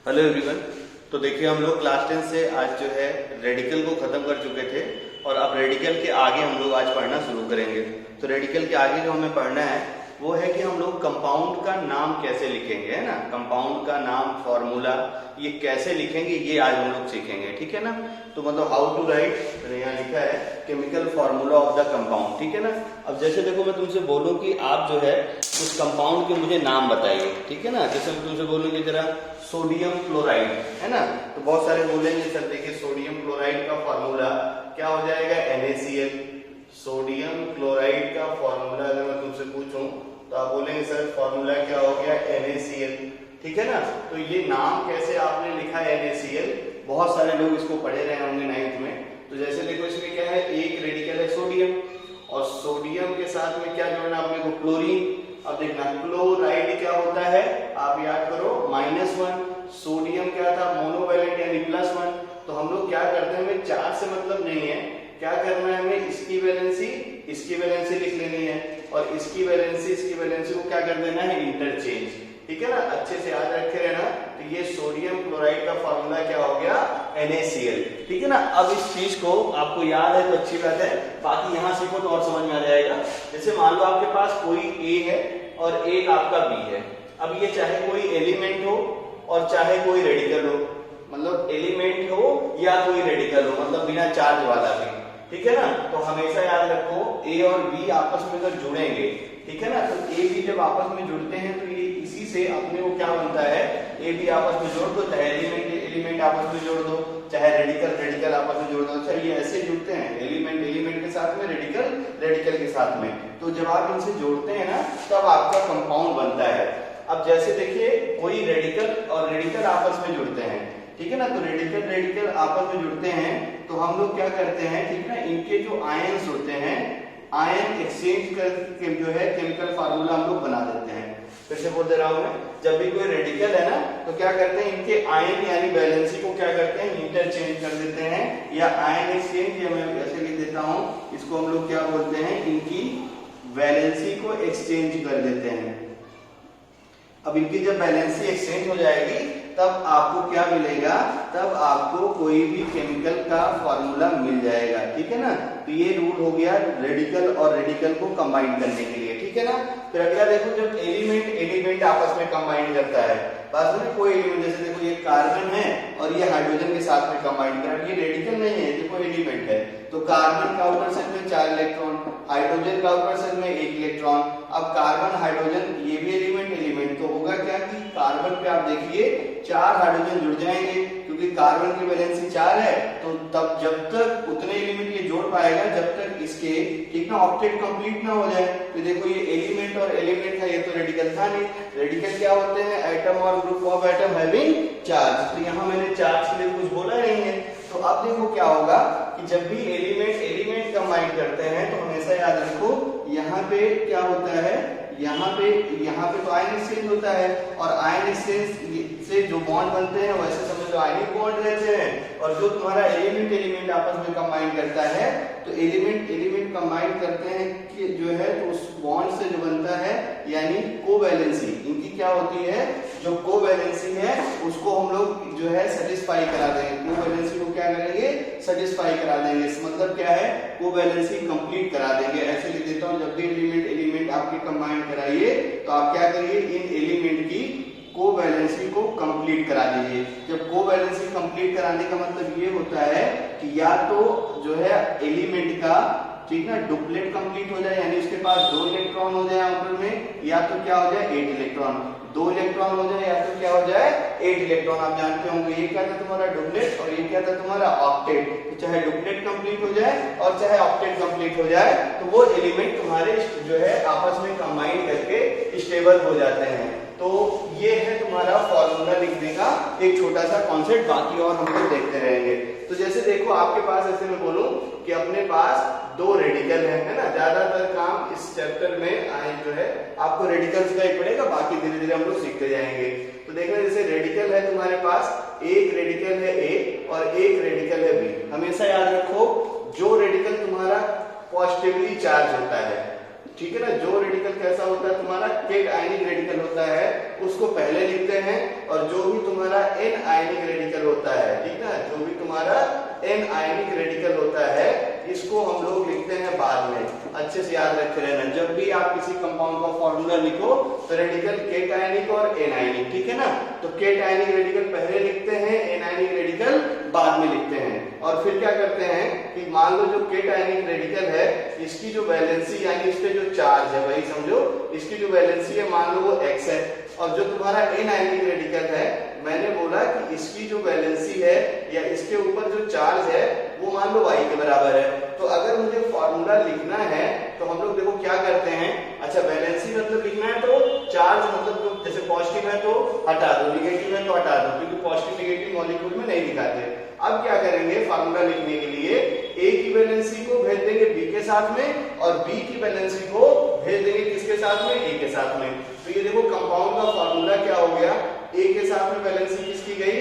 Hello everyone. तो देखिए हम लोग क्लास 10 से आज जो है रेडिकल को ख़त्म कर चुके थे और अब रेडिकल के आगे हम लोग आज पढ़ना शुरू करेंगे। तो रेडिकल के आगे जो हमें पढ़ना है वो है कि हम लोग कंपाउंड का नाम कैसे लिखेंगे, है ना। कंपाउंड का नाम, फॉर्मूला ये कैसे लिखेंगे ये आज हम लोग सीखेंगे, ठीक है ना। तो मतलब हाउ टू राइट, यहाँ लिखा है chemical formula of the compound, ठीक है ना। अब जैसे देखो मैं तुमसे बोलूँ कि आप जो है उस कंपाउंड के मुझे नाम बताइए, ठीक है ना। जैसे मैं तुमसे बोलूँगी जरा सोडियम क्लोराइड, है ना। तो बहुत सारे बोलेंगे सर देखिए सोडियम क्लोराइड का फार्मूला क्या हो जाएगा, NaCl। सोडियम क्लोराइड का फॉर्मूला अगर मैं तुमसे पूछूं तो आप बोलेंगे सर फॉर्मूला क्या हो गया, NaCl, ठीक है ना। तो ये नाम कैसे आपने लिखा है NaCl, बहुत सारे लोग इसको पढ़े रहे होंगे 9th में। तो जैसे देखो इसमें क्या है, एक रेडिकल है सोडियम और सोडियम के साथ में क्या जोड़ना अपने को, क्लोरीन। अब देखना क्लोराइड क्या होता है, आप याद करो -1। सोडियम क्या था, मोनोवैलेंट यानी +1। तो हम लोग क्या करते हैं, हमें चार्ज से मतलब नहीं है, क्या करना है हमें, इसकी वैलेंसी लिख लेनी है और इसकी वैलेंसी को क्या कर देना है, इंटरचेंज, ठीक है ना। अच्छे से याद रखे रहना। तो ये सोडियम क्लोराइड का फार्मूला क्या हो गया, NaCl, ठीक है ना। अब इस चीज को आपको याद है तो अच्छी बात है, बाकी यहाँ सीखो तो और समझ में आ जाएगा। जैसे मान लो आपके पास कोई A है और एक आपका B है। अब ये चाहे कोई एलिमेंट हो और चाहे कोई रेडिकल हो, मतलब एलिमेंट हो या कोई रेडिकल हो, मतलब बिना चार्ज वाला भी, ठीक है ना। तो हमेशा याद रखो A और B आपस में अगर जुड़ेंगे, ठीक है ना, तो A B जब आपस में जुड़ते हैं तो ये इसी से अपने को क्या बनता है, A B आपस में जोड़ दो, चाहे एलिमेंट आपस में जोड़ दो, चाहे रेडिकल आपस में जोड़ दो। अच्छा ये ऐसे जुड़ते हैं, एलिमेंट के साथ में, रेडिकल के साथ में। तो जब आप इनसे जोड़ते हैं ना तब आपका कंपाउंड बनता है। अब जैसे देखिए कोई रेडिकल और रेडिकल आपस में जुड़ते हैं, ठीक है ना। तो रेडिकल आपस में जुड़ते हैं तो हम लोग क्या करते हैं, ठीक है ना, इनके जो आयंस होते हैं, आयन एक्सचेंज करके जो है केमिकल फार्मूला हम लोग बना देते हैं। फिर से बोल दे रहा हूं मैं, जब भी कोई रेडिकल है ना तो क्या करते हैं, इनके आयन यानी वैलेंसी को क्या करते हैं, इंटरचेंज कर देते हैं, या आयन एक्सचेंज, या मैं ऐसे लिख देता हूं, इसको हम लोग क्या बोलते हैं, इनकी वैलेंसी को एक्सचेंज कर देते हैं। अब इनकी जब वैलेंसी एक्सचेंज हो जाएगी तब आपको क्या मिलेगा, तब आपको कोई भी केमिकल का फॉर्मूला मिल जाएगा, ठीक है ना। तो ये रूल हो गया रेडिकल और रेडिकल को कंबाइन करने के लिए, ठीक है ना। फिर अगला देखो जब एलिमेंट आपस में कंबाइन करता है, बात में कोई एलिमेंट, जैसे देखो ये कार्बन है और ये हाइड्रोजन के साथ में कंबाइन कर, ये रेडिकल नहीं है, देखो एलिमेंट है। तो कार्बन का आउटर शेल में 4 इलेक्ट्रॉन, हाइड्रोजन का आउटर शेल में 1 इलेक्ट्रॉन। अब कार्बन हाइड्रोजन ये भी एलिमेंट तो होगा क्या कि कार्बन पे आप देखिए 4 हाइड्रोजन जुड़ जाएंगे, क्योंकि कार्बन की वैलेंसी 4 है। तो तब जब तक उतने एलिमेंट ये जोड़ पाएगा जब तक इसके, ठीक ना, ऑक्टेट कंप्लीट ना हो जाए। तो देखो ये एलिमेंट और एलिमेंट था, ये तो रेडिकल था नहीं। रेडिकल क्या होते हैं, एटम और group of atom having charge. तो यहाँ मैंने चार्ज के लिए कुछ बोला नहीं है। तो अब देखो क्या होगा कि जब भी एलिमेंट कंबाइन करते हैं तो हमेशा याद रखो यहाँ पे क्या होता है, यहाँ पे तो आयन एक्सचेंज होता है और आयन एक्सचेंज से जो बॉन्ड बनते हैं वैसे समझ लो आयनिक बॉन्ड रहते हैं। और जो तुम्हारा एलिमेंट आपस में कंबाइन करता है तो एलिमेंट कंबाइन करते हैं कि जो है तो उस बॉन्ड से जो बनता है यानी कोवैलेंसी, इनकी क्या होती है, जो कोवैलेंसी है उसको हम लोग जो है सेटिस्फाई करा देंगे। कोवैलेंसी को क्या करेंगे, सेटिस्फाई करा देंगे। इस मतलब क्या है, कोवैलेंसी कंप्लीट करा देंगे। ऐसे लिख देता हूं, जब भी एलिमेंट आपके कंबाइन कराइए तो आप क्या करिए, इन एलिमेंट की कोवैलेंसी को कंप्लीट करा दीजिए। जब कोवैलेंसी कंप्लीट कराने का मतलब ये होता है कि या तो जो है एलिमेंट का, ठीक ना, डुप्लेट कंप्लीट हो जाए, यानी उसके पास 2 इलेक्ट्रॉन हो जाए आउटर में, या तो क्या हो जाए 8 इलेक्ट्रॉन, 2 इलेक्ट्रॉन हो जाए या तो क्या हो जाए 8 इलेक्ट्रॉन। आप जानते होंगे ये क्या था तुम्हारा डुप्लेट और ये क्या था तुम्हारा ऑक्टेट। तो चाहे डुप्लेट कंप्लीट हो जाए और चाहे ऑक्टेट कंप्लीट हो जाए तो वो एलिमेंट तुम्हारे जो है आपस में कंबाइन करके स्टेबल हो जाते हैं। तो ये है तुम्हारा फॉर्मूला लिखने का एक छोटा सा कॉन्सेप्ट, बाकी और हम लोग देखते रहेंगे। तो जैसे देखो आपके पास, ऐसे मैं बोलूं कि अपने पास 2 रेडिकल है ना। ज्यादातर काम इस चैप्टर में आए जो है आपको रेडिकल्स का ही पड़ेगा, बाकी धीरे धीरे हम लोग सीखते जाएंगे। तो देखो जैसे रेडिकल है तुम्हारे पास, एक रेडिकल है A और एक रेडिकल है B। हमेशा याद रखो जो रेडिकल तुम्हारा पॉजिटिवली चार्ज होता है, ठीक है ना, जो रेडिकल कैसा होता है तुम्हारा, केट आयनिक रेडिकल होता है। होता है उसको पहले लिखते हैं, और जो भी तुम्हारा n आयनिक रेडिकल होता है, ठीक है, जो भी तुम्हारा n आयनिक रेडिकल होता है इसको हम लोग लिखते हैं बाद में। अच्छे से याद रखे रहना, जब भी आप किसी कंपाउंड का फॉर्मूला लिखो तो रेडिकल केट आयनिक और एन आयनिक, ठीक है ना, तो केट आयनिक रेडिकल पहले लिखते हैं, एन आयनिक रेडिकल बाद में लिखते हैं। और फिर क्या करते हैं कि मान लो जो केट आयनिक रेडिकल है इसकी जो वैलेंसी यानी इस पे जो चार्ज है, वही समझो इसकी जो वैलेंसी है मान लो वो x है, और जो तुम्हारा एन आयनिक रेडिकल है मैंने बोला कि इसकी जो वैलेंसी है या इसके ऊपर जो चार्ज है वो मान लो y के बराबर है। तो अगर मुझे फॉर्मूला लिखना है तो हम लोग देखो क्या करते हैं, अच्छा वैलेंसी मतलब लिखना है तो चार्ज मतलब जो जैसे पॉजिटिव है तो हटा दो, निगेटिव है तो हटा दो, क्योंकि पॉजिटिव निगेटिव मॉलिक्यूल में नहीं दिखाते। अब क्या करेंगे फार्मूला लिखने के लिए A की वैलेंसी को भेज देंगे B के साथ में और B की वैलेंसी को भेज देंगे किसके साथ में, A के साथ में। तो ये देखो कंपाउंड का फार्मूला क्या हो गया, A के साथ में वैलेंसी किसकी गई,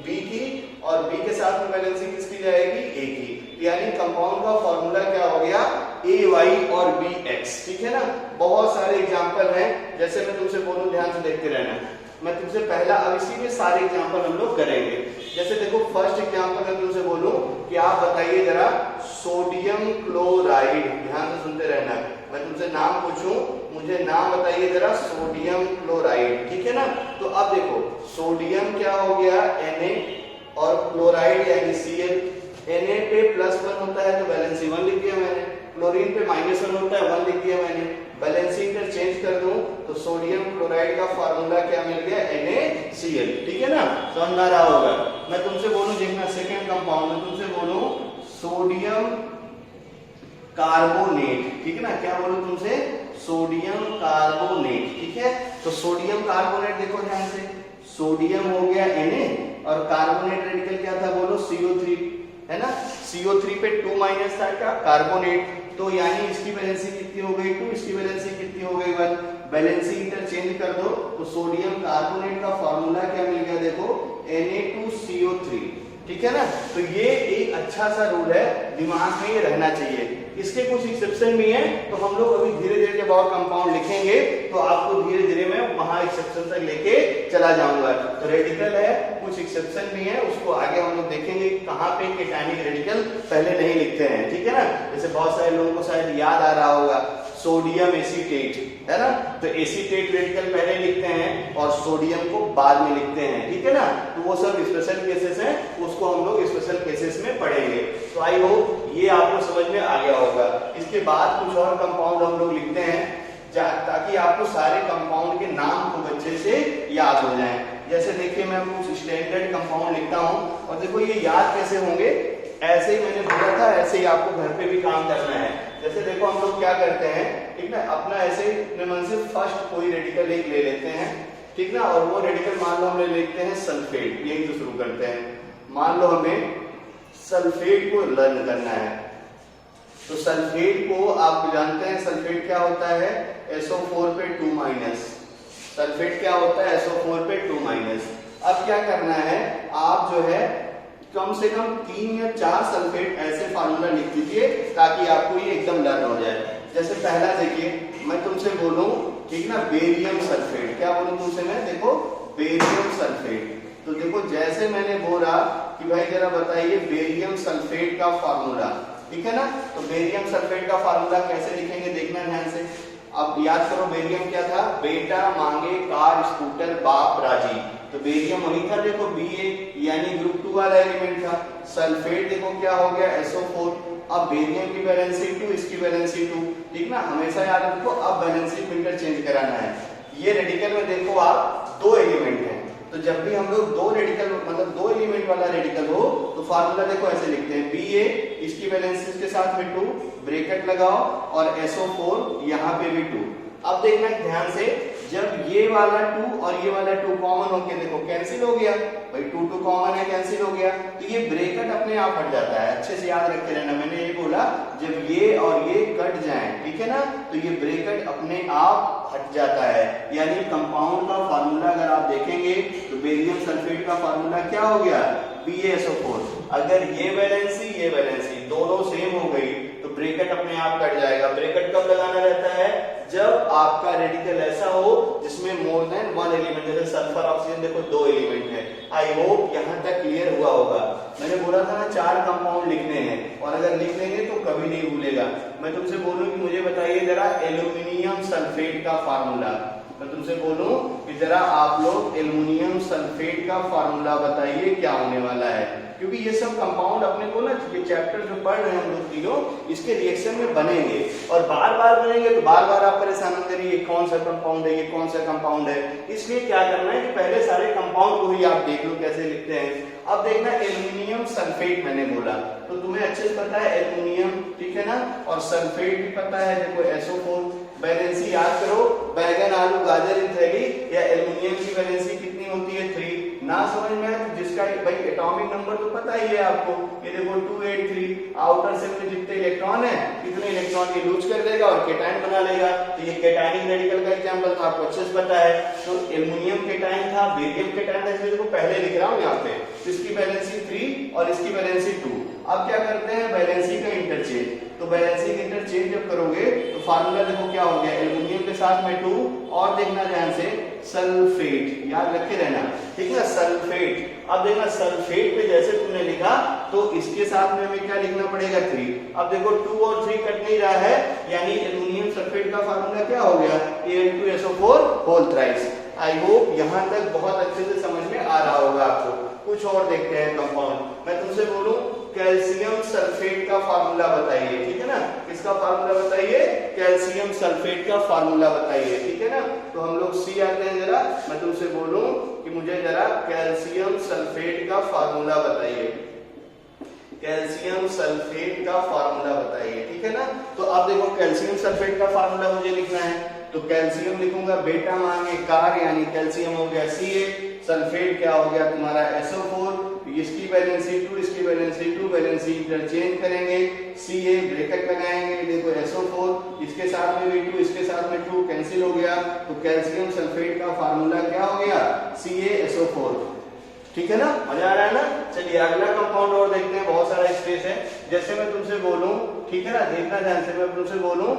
B की, और B के साथ में वैलेंसी किसकी जाएगी, A की। यानी कंपाउंड का फार्मूला क्या हो गया, AY और BX, ठीक है ना। बहुत सारे एग्जांपल हैं, जैसे मैं तुमसे बोलूं ध्यान से देखते रहना, मैं तुमसे पहला अब इसी में सारे एग्जांपल हम लोग करेंगे। जैसे देखो फर्स्ट एग्जांपल मैं तुमसे बोलूं कि आप बताइए जरा सोडियम क्लोराइड, ध्यान से सुनते रहना, मैं तुमसे नाम पूछूं मुझे नाम बताइए जरा सोडियम क्लोराइड, ठीक है ना। तो अब देखो सोडियम क्या हो गया Na और क्लोराइड यानी Cl, Na पे +1 होता है तो वैलेंसी 1 लिख दिया मैंने, क्लोरीन पे -1 होता है 1 लिख दिया मैंने, वैलेंसी इंटरचेंज कर दूं तो सोडियम क्लोराइड का फार्मूला क्या मिल गया, NaCl, ठीक है ना, समझ में आ रहा होगा। मैं तुमसे बोलूं देखना सेकंड कंपाउंड में तुमसे बोलूं सोडियम कार्बोनेट, ठीक है ना, क्या बोलूं तुमसे, सोडियम कार्बोनेट, ठीक है। तो सोडियम कार्बोनेट देखो ध्यान से, सोडियम हो गया Na और कार्बोनेट रेडिकल क्या था बोलो, CO3, है ना, CO3 पे 2 था क्या, कार्बोनेट, तो यानी इसकी वैलेंसी कितनी हो गई 2, इसकी वैलेंसी कितनी हो गई 1, वैलेंसी इंटरचेंज कर दो तो सोडियम कार्बोनेट का फार्मूला क्या मिल गया देखो, Na2CO3, ठीक है ना। तो ये एक अच्छा सा रूल है, दिमाग में ये रहना चाहिए। इसके कुछ एक्सेप्शन भी हैं, तो हम लोग अभी धीरे धीरे जब और कंपाउंड लिखेंगे तो आपको धीरे धीरे मैं वहां एक्सेप्शन तक लेके चला जाऊंगा। तो रेडिकल है, कुछ एक्सेप्शन भी है, उसको आगे हम लोग देखेंगे कहां पे केटायनिक रेडिकल पहले नहीं लिखते हैं, ठीक है ना। जैसे बहुत सारे लोगों को शायद याद आ रहा होगा सोडियम एसीटेट, है ना, तो एसीटेट रेडिकल पहले लिखते हैं और सोडियम को बाद में लिखते हैं, ठीक है ना। तो वो सब स्पेशल केसेस हैं, उसको हम लोग स्पेशल केसेस में पढ़ेंगे। तो आई होप ये आपको समझ में आ गया होगा। इसके बाद कुछ और कंपाउंड हम लोग लिखते हैं ताकि आपको सारे कंपाउंड के नाम खूब अच्छे से याद हो जाएं। जैसे देखिए मैं कुछ स्टैंडर्ड कंपाउंड लिखता हूं और देखो ये याद कैसे होंगे, ऐसे ही मैंने बोला था ऐसे ही आपको घर पे भी काम करना है। जैसे देखो हम लोग क्या करते हैं, ठीक ना, अपना ऐसे अपने मन से फर्स्ट कोई रेडिकल एक ले लेते हैं, ठीक ना, और वो रेडिकल मान लो हम ले लेते हैं सल्फेट, यही तो शुरू करते हैं। मान लो हमें सल्फेट को लर्न करना है, तो सल्फेट को आप जानते हैं सल्फेट क्या होता है, SO4 पे 2-, सल्फेट क्या होता है, SO4 पे 2-। अब क्या करना है, आप जो है कम से कम 3 या 4 सल्फेट ऐसे फार्मूला लिख दीजिए ताकि आपको ये एकदम लर्न हो जाए। जैसे पहला देखिए मैं तुमसे बोलूं, ठीक ना, बेरियम सल्फेट, क्या बोलूं तुमसे मैं, देखो बेरियम सल्फेट, तो देखो जैसे मैंने बोला कि भाई जरा बताइए बेरियम सल्फेट का फार्मूला, ठीक है ना। तो बेरियम सल्फेट का फार्मूला कैसे लिखेंगे देखना ध्यान से। अब याद करो बेरियम क्या था, बेटा मांगे कार स्कूटर बाप राजी, तो बेरियम वही था देखो Ba यानी ग्रुप 2 वाला एलिमेंट था। सल्फेट देखो क्या हो गया SO4, अब बेरियम की वैलेंसी 2, इसकी वैलेंसी 2, ठीक ना, हमेशा याद रखो अब वैलेंसी को इंटरचेंज कराना है। ये रेडिकल में देखो आप 2 एलिमेंट हैं, तो जब भी हम लोग 2 रेडिकल मतलब 2 एलिमेंट वाला रेडिकल हो तो फार्मूला देखो ऐसे लिखते हैं, Ba इसकी वैलेंसी इसके साथ में 2, ब्रैकेट लगाओ और SO4 यहाँ पे भी 2। अब देखना ध्यान से, जब ये वाला 2 और ये वाला 2 कॉमन होके देखो कैंसिल हो गया, भाई 2 कॉमन है कैंसिल हो गया, तो ये ब्रैकेट अपने आप हट जाता है। अच्छे से याद रखे रहना, मैंने ये बोला जब ये और ये कट जाएं, ठीक है ना, तो ये ब्रैकेट अपने आप हट जाता है। यानी कंपाउंड का फार्मूला अगर आप देखेंगे तो बेरियम सल्फेट का फार्मूला क्या हो गया, BaSO4। अगर ये वैलेंसी दोनों सेम हो गई तो ब्रैकेट अपने आप कट जाएगा। ब्रैकेट कब लगाना रहता है, जब आपका रेडिकल ऐसा हो जिसमें मोर देन वन एलिमेंट, जैसे सल्फर ऑक्सीजन देखो 2 एलिमेंट है। आई होप यहाँ तक क्लियर हुआ होगा। मैंने बोला था ना 4 कंपाउंड लिखने हैं, और अगर लिख लेंगे तो कभी नहीं भूलेगा। मैं तुमसे बोलूं कि मुझे बताइए जरा एल्यूमिनियम सल्फेट का फार्मूला, मैं तुमसे बोलूं कि जरा आप लोग एल्यूमिनियम सल्फेट का फार्मूला बताइए क्या होने वाला है। क्योंकि ये सब कंपाउंड अपने को ना, ये चैप्टर जो पढ़ रहे हैं हम लोग तीनों, इसके रिएक्शन में बनेंगे और बार बार बनेंगे, तो बार बार आप परेशान होंगे ये कौन सा कंपाउंड है, ये कौन सा कंपाउंड है। इसलिए क्या करना है कि पहले सारे कंपाउंड को ही आप देख लो कैसे लिखते हैं। अब देखना एल्यूमिनियम सल्फेट मैंने बोला तो तुम्हें अच्छे से पता है एल्यूमिनियम, ठीक है ना, और सल्फेट भी पता है, देखो SO4। वैलेंसी याद करो, बैगन आलू गाजर इन थैली या एल्यूमिनियम की वैलेंसी कितनी होती है 3। ना समझ में आए तो जिसका भाई एटॉमिक नंबर तो पता ही है आपको, ये देखो 283। आउटर सेल में जितने इलेक्ट्रॉन है इतने इलेक्ट्रॉन ये लूज कर देगा और केटाइन बना लेगा। तो ये केटाइनिक रेडिकल का एग्जांपल था, आपको अच्छे से पता है। तो एल्यूमिनियम केटाइन था, बेरियम केटाइन था, इसलिए देखो पहले लिख रहा हूं यहाँ पे। तो इसकी वैलेंसी 3 और इसकी वैलेंसी 2। अब क्या करते हैं वैलेंसी का इंटरचेंज। तो वैलेंसी का इंटरचेंज जब करोगे तो फार्मूला देखो क्या हो गया, एल्यूमिनियम के साथ में 2 और देखना ध्यान से सल्फेट, याद रखे रहना, ठीक ना, सल्फेट। अब देखना सल्फेट पे जैसे तुमने लिखा तो इसके साथ में हमें क्या लिखना पड़ेगा 3। अब देखो 2 और 3 कट नहीं रहा है, यानी एल्यूमिनियम सल्फेट का फार्मूला क्या हो गया, Al2SO4 whole thrice. I hope यहाँ तक बहुत अच्छे से समझ में आ रहा होगा आपको। कुछ और देखते हैं कंपाउंड। मैं तुमसे बोलूं कैल्शियम सल्फेट का फार्मूला बताइए, ठीक है ना, किसका फार्मूला बताइए, कैल्शियम सल्फेट का फार्मूला बताइए, ठीक है ना। तो हम लोग सी आते हैं, जरा मैं तुमसे बोलूं कि मुझे जरा कैल्शियम सल्फेट का फार्मूला बताइए, कैल्शियम सल्फेट का फार्मूला बताइए, ठीक है ना। तो अब देखो कैल्शियम सल्फेट का फार्मूला मुझे लिखना है, तो कैल्शियम लिखूंगा, बेटा मांगे कार, यानी कैल्शियम हो गया Ca, सल्फेट क्या हो गया तुम्हारा SO4, इसकी वैलेंसी 2, इसकी वैलेंसी 2, वैलेंसी इंटरचेंज करेंगे, Ca ब्रैकेट लगाएंगे, देखो SO4 इसके साथ में भी 2, इसके साथ में 2 कैंसिल हो गया, तो कैल्शियम सल्फेट का फार्मूला क्या हो गया CaSO4, ठीक है ना, मजा आ रहा है ना। चलिए अगला कंपाउंड और देखते हैं, बहुत सारा स्पेस है। जैसे मैं तुमसे बोलूं, ठीक है ना, देखना ध्यान से, मैं तुमसे बोलूं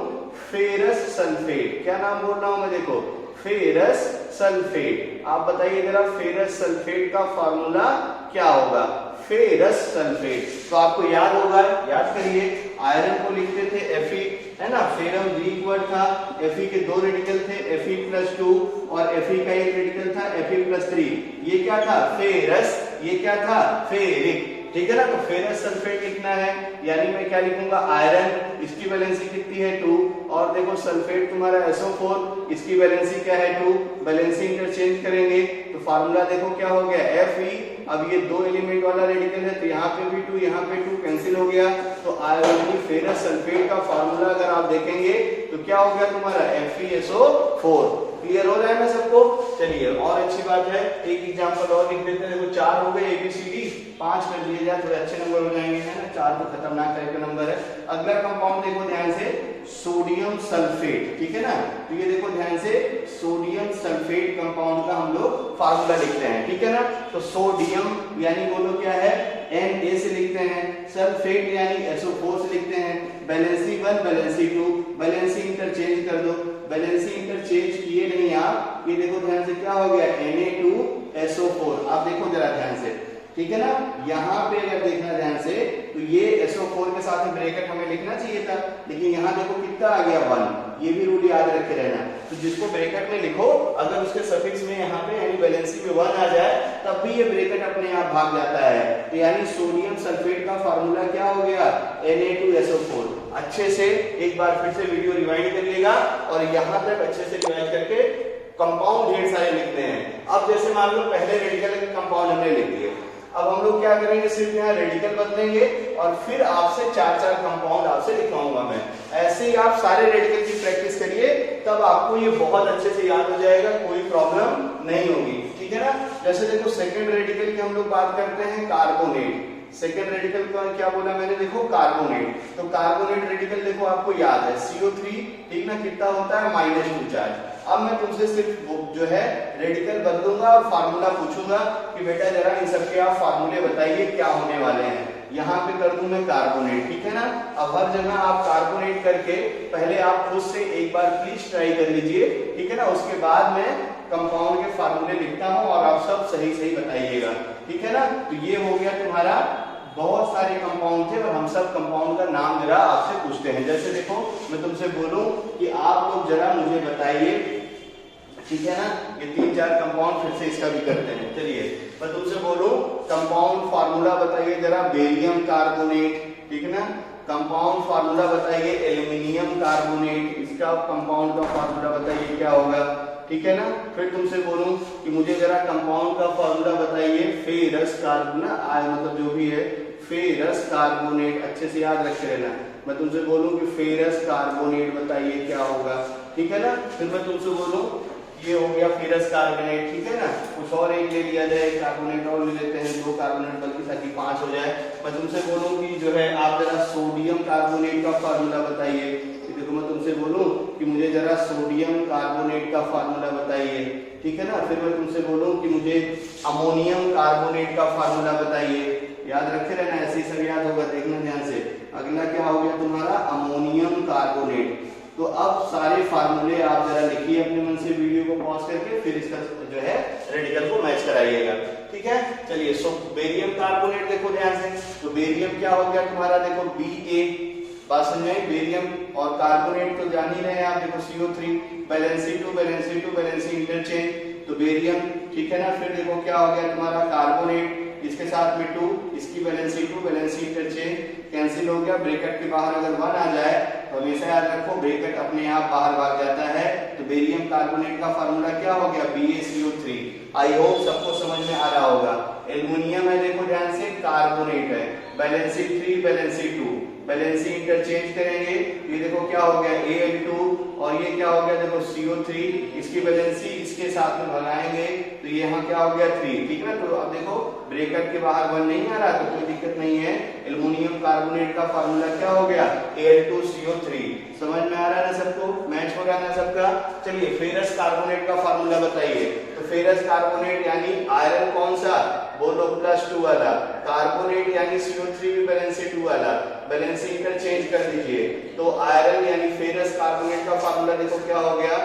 फेरस सल्फेट, क्या नाम बोल रहा हूं मैं, देखो फेरस सल्फेट। आप बताइए जरा फेरस सल्फेट का फार्मूला क्या होगा, फेरस सल्फेट। तो आपको याद होगा, याद करिए, आयरन को लिखते थे Fe, है ना, फेरम ग्रीक वर्ड था, Fe के 2 रेडिकल थे, Fe+2 और Fe का एक रेडिकल था Fe+3। ये क्या था फेरस, ये क्या था फेरिक, ठीक है ना। तो फेरस सल्फेट लिखना है, यानी मैं क्या लिखूंगा आयरन, इसकी वैलेंसी कितनी है 2, और देखो सल्फेट तुम्हारा SO4, इसकी वैलेंसी क्या है 2, वैलेंसी इंटरचेंज करेंगे तो फार्मूला देखो क्या हो गया Fe। अब ये 2 एलिमेंट वाला रेडिकल है तो यहाँ पे भी 2, यहाँ पे 2 कैंसिल हो गया, तो आयरन फेरस सल्फेट का फार्मूला अगर आप देखेंगे तो क्या हो गया तुम्हारा FeSO4। क्लियर हो रहा है ना सबको। चलिए और अच्छी बात है, एक एग्जांपल और लिख देते हैं, देखो 4 हो गए ABCD, 5 कर लिए जाए थोड़े अच्छे नंबर हो जाएंगे, है ना, 4 तो खतरनाक टाइप का नंबर है। अगला कंपाउंड देखो ध्यान से, सोडियम सल्फेट, ठीक है ना। तो ये देखो ध्यान से, सोडियम सल्फेट कंपाउंड का हम लोग फार्मूला लिखते हैं, ठीक है ना। तो सोडियम यानी बोलो क्या है Na से लिखते हैं, सल्फेट यानी SO4 से लिखते हैं, वैलेंसी 1 वैलेंसी 2, वैलेंसी इंटरचेंज कर दो, वैलेंसी इंटरचेंज किए नहीं आप, ये देखो ध्यान से क्या हो गया Na2SO4। आप देखो जरा ध्यान से, ठीक है ना, यहाँ पे अगर देखना ध्यान से तो ये SO4 के साथ में ब्रैकेट हमें लिखना चाहिए था, लेकिन यहाँ देखो कितना आ गया 1, ये भी रूल याद रखे रहना। तो जिसको ब्रैकेट में लिखो अगर उसके सफिक्स में यहाँ पे यानी वैलेंसी में 1 आ जाए तब भी ये ब्रैकेट अपने आप भाग जाता है। तो यानी सोडियम सल्फेट का फार्मूला क्या हो गया Na2SO4। अच्छे से एक बार फिर से वीडियो रिवाइंड करिएगा और यहाँ तक अच्छे से रिवाइंड करके कंपाउंड ढेर सारे लिखते हैं। अब जैसे मान लो पहले रेडिकल के कंपाउंड हमने लिख दिए, अब हम लोग क्या करेंगे, सिर्फ यहाँ रेडिकल बदलेंगे और फिर आपसे 4-4 कंपाउंड आपसे लिखवाऊंगा मैं। ऐसे ही आप सारे रेडिकल की प्रैक्टिस करिए, तब आपको ये बहुत अच्छे से याद हो जाएगा, कोई प्रॉब्लम नहीं होगी, ठीक है ना। जैसे देखो सेकंड रेडिकल की हम लोग बात करते हैं कार्बोनेट। सेकेंड रेडिकल को क्या बोला मैंने, देखो कार्बोनेट। तो कार्बोनेट रेडिकल देखो आपको याद है CO3, ठीक ना, कितना होता है -2 चार्ज। अब मैं तुमसे सिर्फ जो है रेडिकल बदलूंगा और फार्मूला पूछूंगा कि बेटा जरा इन सबके आप फार्मूले बताइए क्या होने वाले हैं। यहाँ पे कर दूं मैं कार्बोनेट, ठीक है ना। अब हर जगह आप कार्बोनेट करके पहले आप खुद से एक बार प्लीज ट्राई कर लीजिए, ठीक है ना। उसके बाद मैं कंपाउंड के फार्मूले लिखता हूँ और आप सब सही सही बताइएगा, ठीक है ना। तो ये हो गया तुम्हारा, बहुत सारे कंपाउंड थे और हम सब कंपाउंड का नाम जरा आपसे पूछते हैं। जैसे देखो मैं तुमसे बोलूं कि आप लोग जरा मुझे बताइए, ठीक है ना। ये 3-4 कंपाउंड फिर से इसका भी करते हैं। चलिए मैं तुमसे बोलूं कंपाउंड फार्मूला बताइए जरा, बेरियम कार्बोनेट, ठीक है ना। कंपाउंड फार्मूला बताइए एल्यूमिनियम कार्बोनेट, इसका कंपाउंड का फार्मूला बताइए क्या होगा, ठीक है ना। फिर तुमसे बोलूं कि मुझे जरा कंपाउंड का फार्मूला बताइए फेरस कार्बन, मतलब जो भी है फेरस कार्बोनेट, अच्छे से याद रखे रहना। मैं तुमसे बोलूं कि फेरस कार्बोनेट बताइए क्या होगा, ठीक है ना। फिर मैं तुमसे बोलूं ये हो गया फेरस कार्बोनेट, ठीक है ना। कुछ और एक ले लिया जाए, कार्बोनेट और ले लेते हैं, 2 कार्बोनेट बल्कि ताकि 5 हो जाए। मैं तुमसे बोलूं कि जो है आप जरा सोडियम कार्बोनेट का फार्मूला बताइए। देखो मैं तुमसे बोलूं कि मुझे जरा सोडियम कार्बोनेट का फार्मूला बताइए, ठीक है ना। फिर मैं तुमसे बोलूं कि मुझे अमोनियम कार्बोनेट का फार्मूला बताइए। याद रखे रहना, ऐसे ही सब याद होगा, देखना ध्यान से। अगला क्या हो गया तुम्हारा अमोनियम कार्बोनेट। तो अब सारे फार्मूले आप जरा लिखिए अपने मन से, वीडियो को पॉज करके, फिर इसका जो है रेडिकल को मैच कराइएगा, ठीक है। चलिए सो बेरियम कार्बोनेट देखो ध्यान से, तो बेरियम क्या हो गया तुम्हारा, देखो Ba, बात समझ में। बेरियम और कार्बोनेट तो जान ही रहे हैं आप, देखो CO3, वैलेंसी इंटरचेंज, तो बेरियम, ठीक है ना। फिर देखो क्या हो गया तुम्हारा कार्बोनेट, इसके साथ में 2, इसकी वैलेंसी इंटरचेंज कैंसिल हो गया। ब्रैकेट के बाहर अगर 1 आ जाए तो हमेशा याद रखो ब्रैकेट अपने आप बाहर भाग जाता है। तो बेरियम कार्बोनेट का फार्मूला क्या हो गया BaCO3। आई होप सबको समझ में आ रहा होगा। एल्युमिनियम है देखो ध्यान से, कार्बोनेट है, वैलेंसी 3 वैलेंसी 2, वैलेंसी इंटरचेंज करेंगे, ये देखो क्या हो गया Al2 और ये क्या हो गया देखो CO3, इसकी वैलेंसी इसके साथ में भगाएंगे तो ये यहाँ क्या हो गया 3, ठीक है ना। तो अब देखो ब्रैकेट के बाहर 1 नहीं आ रहा तो कोई दिक्कत नहीं है। एल्युमिनियम कार्बोनेट का फार्मूला क्या हो गया Al2CO3। समझ में आ रहा है ना सबको, मैच हो रहा है ना सबका। चलिए फेरस कार्बोनेट का फार्मूला बताइए। तो फेरस कार्बोनेट यानी आयरन कौन सा, बोलो +2 वाला, कार्बोनेट यानी CO3 भी वैलेंसी 2 वाला, वैलेंसी इंटरचेंज कर दीजिए। तो आयरन यानी फेरस कार्बोनेट का फार्मूला देखो क्या हो गया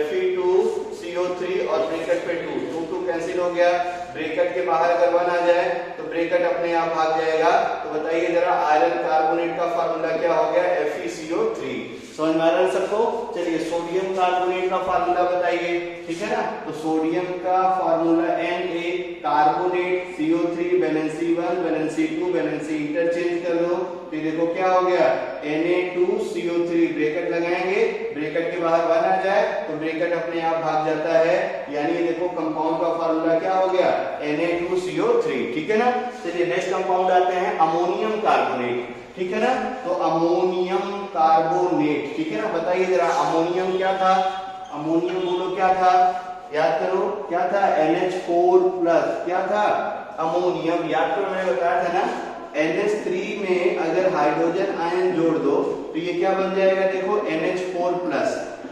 Fe2CO3 और ब्रैकेट पे 2 कैंसिल हो गया। ब्रैकेट के बाहर अगर 1 आ जाए तो ब्रैकेट अपने आप भाग जाएगा। तो बताइए जरा आयरन कार्बोनेट का फार्मूला क्या हो गया FeCO3। समझ में आ रहा है सबको। चलिए सोडियम कार्बोनेट का फार्मूला बताइए, ठीक है ना। तो सोडियम का formula Na, carbonate CO3 valency 1 valency 2 valency interchange कर दो तो देखो क्या हो गया Na2CO3, ब्रैकेट लगाएंगे, ब्रैकेट के बाहर 1 आ जाए तो ब्रैकेट अपने आप भाग जाता है। यानी ये देखो कंपाउंड का फार्मूला क्या हो गया Na2CO3, ठीक है ना। चलिए नेक्स्ट कंपाउंड आते हैं अमोनियम कार्बोनेट, ठीक है ना। तो अमोनियम कार्बोनेट, ठीक है ना। बताइए जरा अमोनियम क्या था, अमोनियम बोलो क्या था, याद करो क्या था NH4+, क्या था अमोनियम। याद करो मैंने बताया था ना NH3 में अगर हाइड्रोजन आयन जोड़ दो तो ये क्या बन जाएगा देखो NH4+।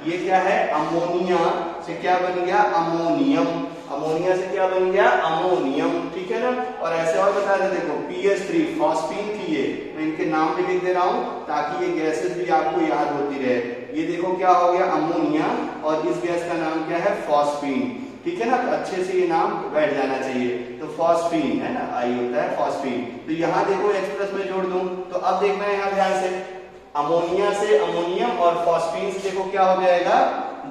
ये क्या है अमोनिया से क्या बन गया अमोनियम, अमोनिया से क्या बन गया अमोनियम, ठीक है ना। और ऐसे और बता दे देखो PH3 फॉस्फीन थी ये, मैं इनके नाम भी लिख दे रहा हूं ताकि ये गैसेस भी आपको याद होती रहे। ये देखो क्या हो गया अमोनिया और इस गैस का नाम क्या है फॉस्फीन, ठीक है ना। तो अच्छे से ये नाम बैठ जाना चाहिए। तो फॉस्फीन है ना, आई होता है फॉस्फीन। तो यहाँ देखो H+ में जोड़ दूं तो अब देखना है यहाँ ध्यान से, अमोनिया से अमोनियम और फॉस्फीन से देखो क्या हो जाएगा,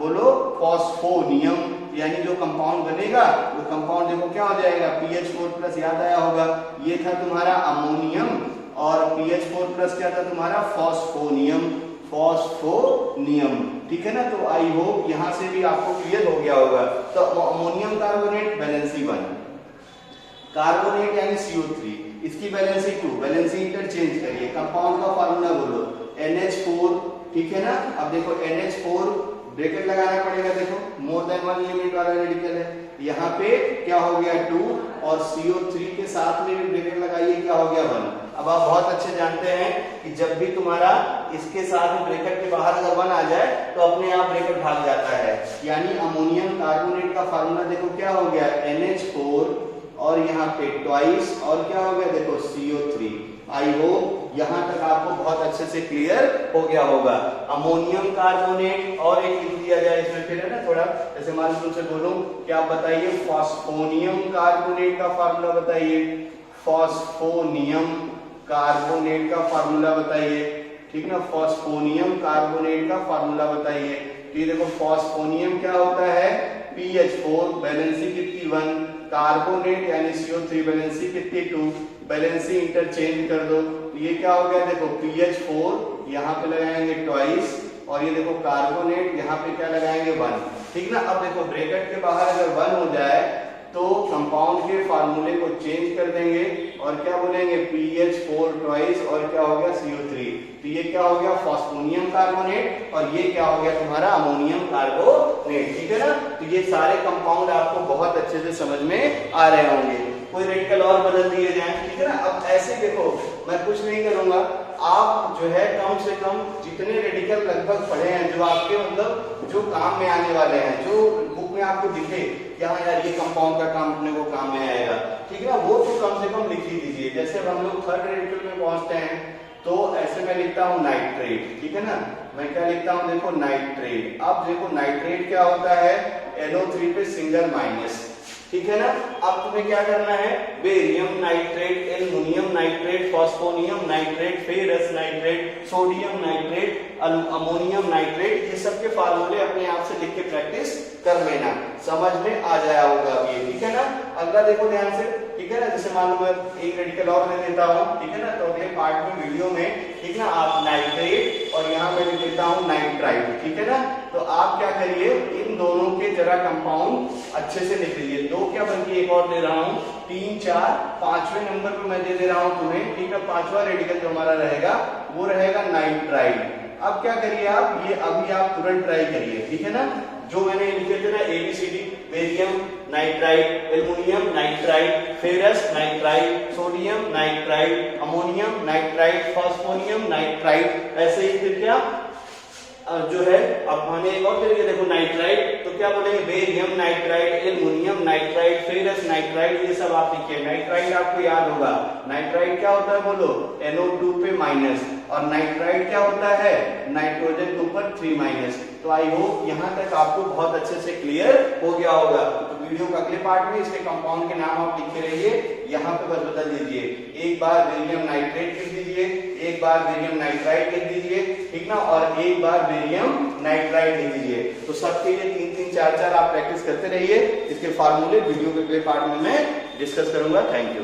बोलो फॉस्फोनियम। यानी जो कंपाउंड बनेगा वो कंपाउंड देखो क्या हो जाएगा PH4+, याद आया होगा। ये था तुम्हारा अमोनियम और PH4+ क्या था तुम्हारा फॉस्फोनियम, फॉस्फोनियम, ठीक है ना। तो आई होप यहां से भी आपको क्लियर हो गया होगा। तो अमोनियम कार्बोनेट वैलेंसी 1, कार्बोनेट यानी CO3, इसकी वैलेंसी 2, वैलेंसी इंटरचेंज करिए। कंपाउंड का फार्मूला बोलो NH4, ठीक है ना। अब देखो NH4 ब्रैकेट लगाना पड़ेगा, देखो मोर देन 1 एलिमेंट वाला रेडिकल है। यहाँ पे क्या हो गया 2 और CO3 के साथ में भी ब्रैकेट लगाइए, क्या हो गया 1। अब आप बहुत अच्छे जानते हैं कि जब भी तुम्हारा इसके साथ में ब्रैकेट के बाहर अगर 1 आ जाए तो अपने आप ब्रैकेट भाग जाता है। यानी अमोनियम कार्बोनेट का फार्मूला देखो क्या हो गया NH4 और यहाँ पे ट्वाइस और क्या हो गया देखो CO3 आई होप यहाँ तक आपको बहुत अच्छे से क्लियर हो गया होगा। अमोनियम कार्बोनेट और एक लिख दिया जाए इसमें, फिर है ना थोड़ा जैसे मान लो तुमसे बोलूं कि आप बताइए फॉस्फोनियम कार्बोनेट का फार्मूला बताइए, फॉस्फोनियम कार्बोनेट का फार्मूला बताइए, ठीक ना, फॉस्फोनियम कार्बोनेट का फार्मूला बताइए। तो ये देखो फॉस्फोनियम क्या होता है, PH4 वैलेंसी कितनी 1, कार्बोनेट यानी CO3 वैलेंसी कितनी 2, वैलेंसी इंटरचेंज कर दो, तो ये क्या हो गया देखो PH4 यहाँ पे लगाएंगे ट्वाइस, और ये देखो कार्बोनेट यहाँ पे क्या लगाएंगे 1, ठीक ना। अब देखो ब्रैकेट के बाहर अगर 1 हो जाए तो कंपाउंड के फार्मूले को चेंज कर देंगे और क्या बोलेंगे PH4 ट्वाइस और क्या हो गया CO3, तो ये क्या हो गया फॉस्फोनियम कार्बोनेट और ये क्या हो गया तुम्हारा अमोनियम कार्बोनेट, ठीक है ना। तो ये सारे कंपाउंड आपको बहुत अच्छे से समझ में आ रहे होंगे। कोई रेडिकल और बदल दिए जाए, ठीक है ना। अब ऐसे देखो मैं कुछ नहीं करूंगा, आप जो है कम से कम जितने रेडिकल लगभग पढ़े हैं जो आपके मतलब जो काम में आने वाले हैं, जो बुक में आपको दिखे कि हाँ यार ये कंपाउंड का काम अपने को काम में आएगा, ठीक है ना, वो तो कम से कम लिख ही दीजिए। जैसे हम लोग थर्ड रेडिकल में पहुंचते हैं तो ऐसे मैं लिखता हूँ नाइट्रेट, ठीक है ना, मैं क्या लिखता हूँ देखो नाइट्रेट। अब देखो नाइट्रेट क्या होता है, NO3 पे सिंगल माइनस, ठीक है ना। अब तुम्हें क्या करना है, barium nitrate, aluminium nitrate, phosphonium nitrate, ferrous nitrate, sodium nitrate, ammonium nitrate, ये सब के फार्मूले अपने आप से लिख के प्रैक्टिस कर लेना, समझ में आ जाया होगा अब ये, ठीक है ना। अगला देखो ध्यान से, ठीक है ना, जैसे मान लो मैं एक रेडिकल और ले लेता हूँ, ठीक है ना, तो अगले पार्ट में वीडियो में, ठीक ना, आप नाइट्रेट और यहाँ मैं लिख देता हूँ नाइट्राइट, ठीक है ना। तो आप क्या करिए इन दोनों के जरा कंपाउंड अच्छे से लिख लीजिए। दो क्या बल्कि एक और दे रहा हूँ, 3, 4, 5वें नंबर पे मैं दे रहा हूँ तुम्हें, ठीक है। 5वां रेडिकल जो हमारा रहेगा वो रहेगा नाइट्राइट। अब क्या करिए आप, ये अभी आप तुरंत ट्राई करिए, ठीक है ना। जो मैंने लिखे थे ना ABCD, barium nitrite, aluminium nitrite, ferrous nitrite, sodium nitrite, ammonium nitrite, phosphonium nitrite, ऐसे ही फिर क्या जो है अब मैंने एक और तरीके देखो नाइट्राइट, तो क्या बोलेंगे barium nitrite, aluminium nitrite, ferrous nitrite, ये सब आप लिखिए। नाइट्राइट आपको याद होगा, नाइट्राइट क्या होता है बोलो, NO2 पे माइनस, और नाइट्राइट क्या होता है, नाइट्रोजन के ऊपर 3 माइनस। तो आई होप यहाँ तक आपको बहुत अच्छे से क्लियर हो गया होगा। तो वीडियो के अगले पार्ट में इसके कंपाउंड के नाम आप लिखे रहिए, यहाँ पे बस बदल दीजिए, एक बार बेरियम नाइट्रेट लिख दीजिए, एक बार बेरियम नाइट्राइट लिख दीजिए, ठीक ना, और एक बार बेरियम नाइट्राइट लिख दीजिए। तो सबके लिए 3-3, 4-4 आप प्रैक्टिस करते रहिए। इसके फार्मूले वीडियो के अगले पार्ट में मैं डिस्कस करूंगा। Thank you.